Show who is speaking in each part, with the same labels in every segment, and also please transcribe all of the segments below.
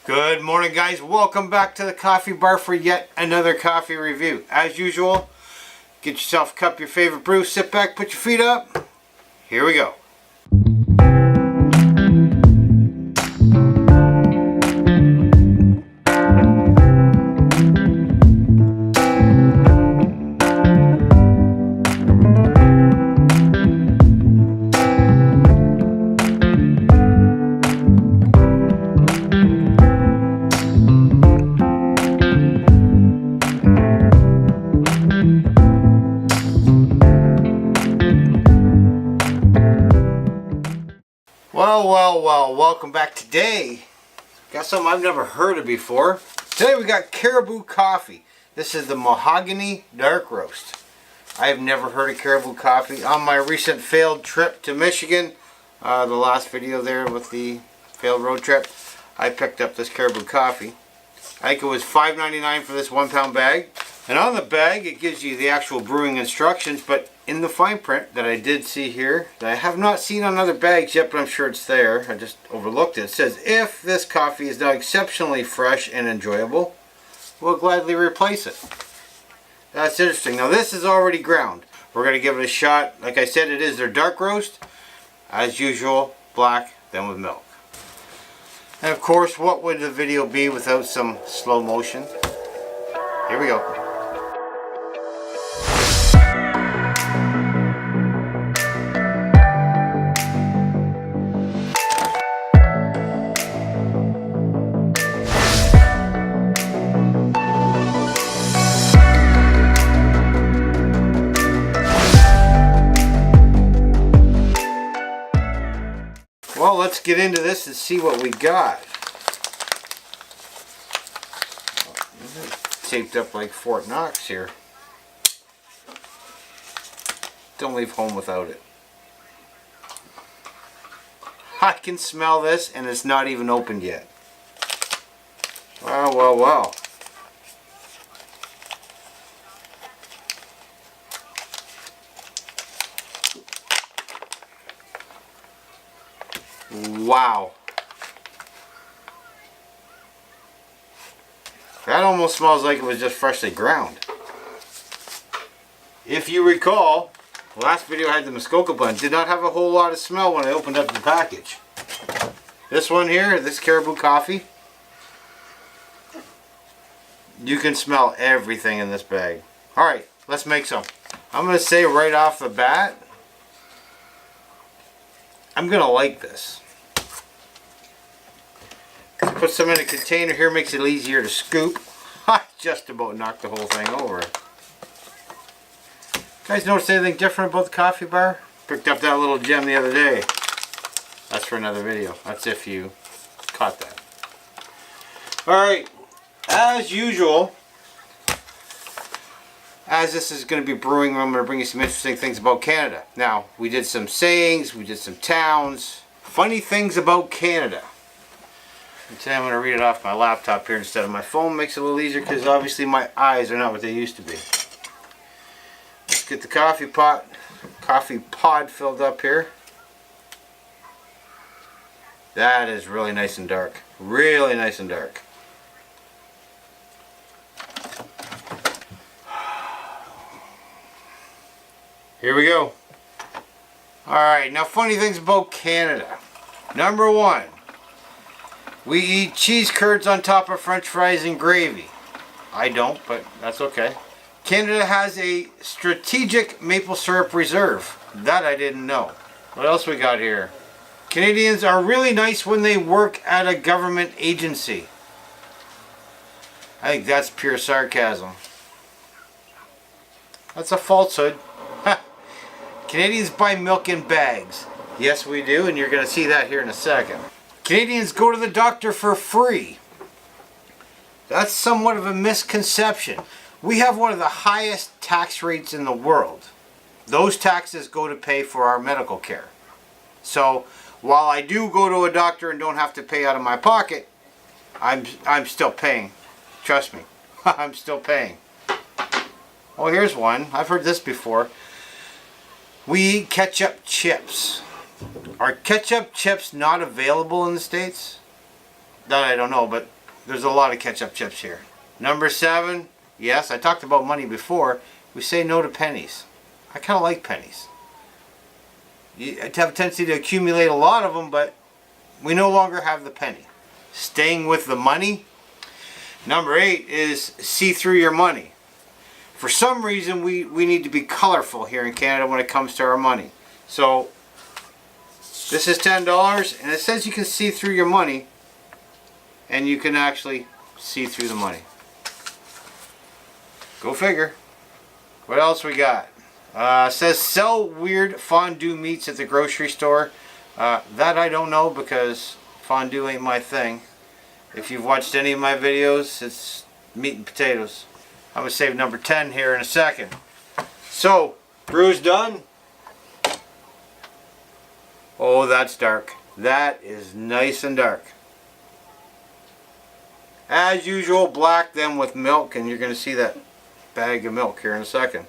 Speaker 1: Good morning, guys. Welcome back to the coffee bar for yet another coffee review. As usual, get yourself a cup of your favorite brew, sit back, put your feet up. Here we go. Well, welcome back. Today, got something I've never heard of before. Today we got Caribou Coffee. This is the Mahogany Dark Roast. I have never heard of Caribou Coffee. On my recent failed trip to Michigan, the last video there with the failed road trip, I picked up this Caribou Coffee. I think it was $5.99 for this 1 pound bag. And on the bag it gives you the actual brewing instructions, but in the fine print that I did see here, that I have not seen on other bags yet, but I'm sure it's there, I just overlooked it. It says, if this coffee is not exceptionally fresh and enjoyable, we'll gladly replace it. That's interesting. Now this is already ground. We're going to give it a shot. Like I said, it is their dark roast. As usual, black, then with milk. And of course, what would the video be without some slow motion? Here we go. Well, let's get into this and see what we got. Taped up like Fort Knox here. Don't leave home without it. I can smell this and it's not even opened yet. Wow. Wow. That almost smells like it was just freshly ground. If you recall, the last video I had the Muskoka blend. Did not have a whole lot of smell when I opened up the package. This one here, this Caribou Coffee, you can smell everything in this bag. Alright, let's make some. I'm going to say right off the bat, I'm going to like this. Put some in a container here, makes it easier to scoop. Just about knocked the whole thing over. Guys notice anything different about the coffee bar? Picked up that little gem the other day. That's for another video. That's if you caught that. Alright, as usual, as this is going to be brewing, I'm going to bring you some interesting things about Canada. Now, we did some sayings, we did some towns, funny things about Canada. And today I'm going to read it off my laptop here instead of my phone. Makes it a little easier because obviously my eyes are not what they used to be. Let's get the coffee pod filled up here. That is really nice and dark. Really nice and dark. Here we go. Alright, now funny things about Canada. Number one. We eat cheese curds on top of French fries and gravy. I don't, but that's okay. Canada has a strategic maple syrup reserve. That I didn't know. What else we got here? Canadians are really nice when they work at a government agency. I think that's pure sarcasm. That's a falsehood. Canadians buy milk in bags. Yes, we do, and you're going to see that here in a second. Canadians go to the doctor for free. That's somewhat of a misconception. We have one of the highest tax rates in the world. Those taxes go to pay for our medical care. So while I do go to a doctor and don't have to pay out of my pocket, I'm still paying. Trust me, I'm still paying. Oh, here's one. I've heard this before. We eat ketchup chips. Are ketchup chips not available in the States? That I don't know, but there's a lot of ketchup chips here. Number 7, yes, I talked about money before. We say no to pennies. I kind of like pennies. You have a tendency to accumulate a lot of them, but we no longer have the penny. Staying with the money. Number 8 is see through your money. For some reason, we need to be colorful here in Canada when it comes to our money. So, this is $10, and it says you can see through your money, and you can actually see through the money. Go figure. What else we got? Says sell weird fondue meats at the grocery store. That I don't know because fondue ain't my thing. If you've watched any of my videos, it's meat and potatoes. I'm going to save number 10 here in a second. So, brew's done. Oh, that's dark. That is nice and dark. As usual, black them with milk, and you're going to see that bag of milk here in a second.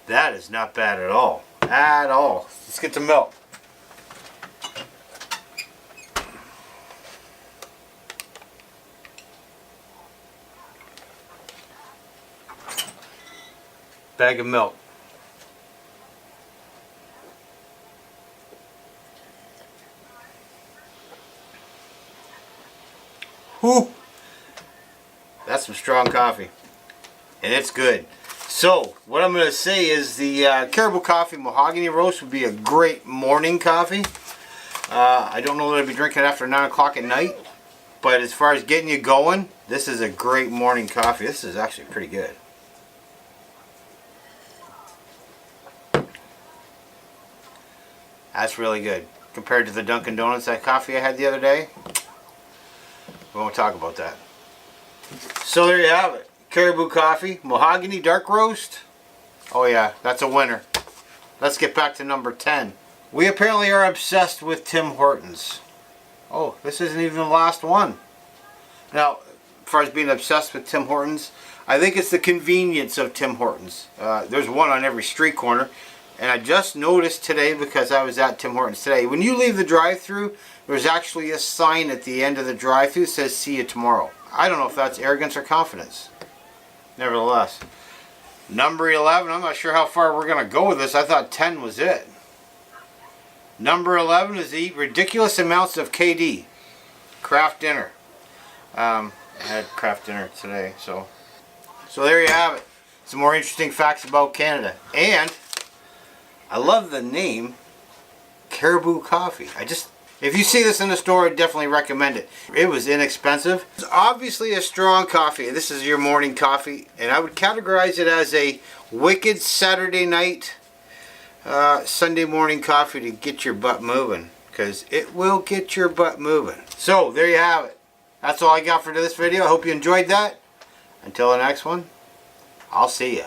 Speaker 1: That is not bad at all. At all. Let's get the milk. Bag of milk. Whew. That's some strong coffee. And it's good. So, what I'm going to say is the Caribou Coffee Mahogany Roast would be a great morning coffee. I don't know that I'd be drinking it after 9 o'clock at night. But as far as getting you going, this is a great morning coffee. This is actually pretty good. That's really good. Compared to the Dunkin' Donuts, that coffee I had the other day. We won't talk about that. So there you have it. Caribou Coffee, Mahogany Dark Roast. Oh yeah, that's a winner. Let's get back to number 10. We apparently are obsessed with Tim Hortons. Oh, this isn't even the last one. Now, as far as being obsessed with Tim Hortons, I think it's the convenience of Tim Hortons. There's one on every street corner. And I just noticed today, because I was at Tim Hortons today, when you leave the drive-thru, there's actually a sign at the end of the drive-thru that says, see you tomorrow. I don't know if that's arrogance or confidence. Nevertheless. Number 11, I'm not sure how far we're going to go with this. I thought 10 was it. Number 11 is to eat ridiculous amounts of KD. Kraft dinner. I had Kraft dinner today, so there you have it. Some more interesting facts about Canada. And I love the name Caribou Coffee. If you see this in the store, I definitely recommend it. It was inexpensive. It's obviously a strong coffee. This is your morning coffee, and I would categorize it as a wicked Saturday night, Sunday morning coffee to get your butt moving, because it will get your butt moving. So there you have it. That's all I got for this video. I hope you enjoyed that. Until the next one, I'll see ya.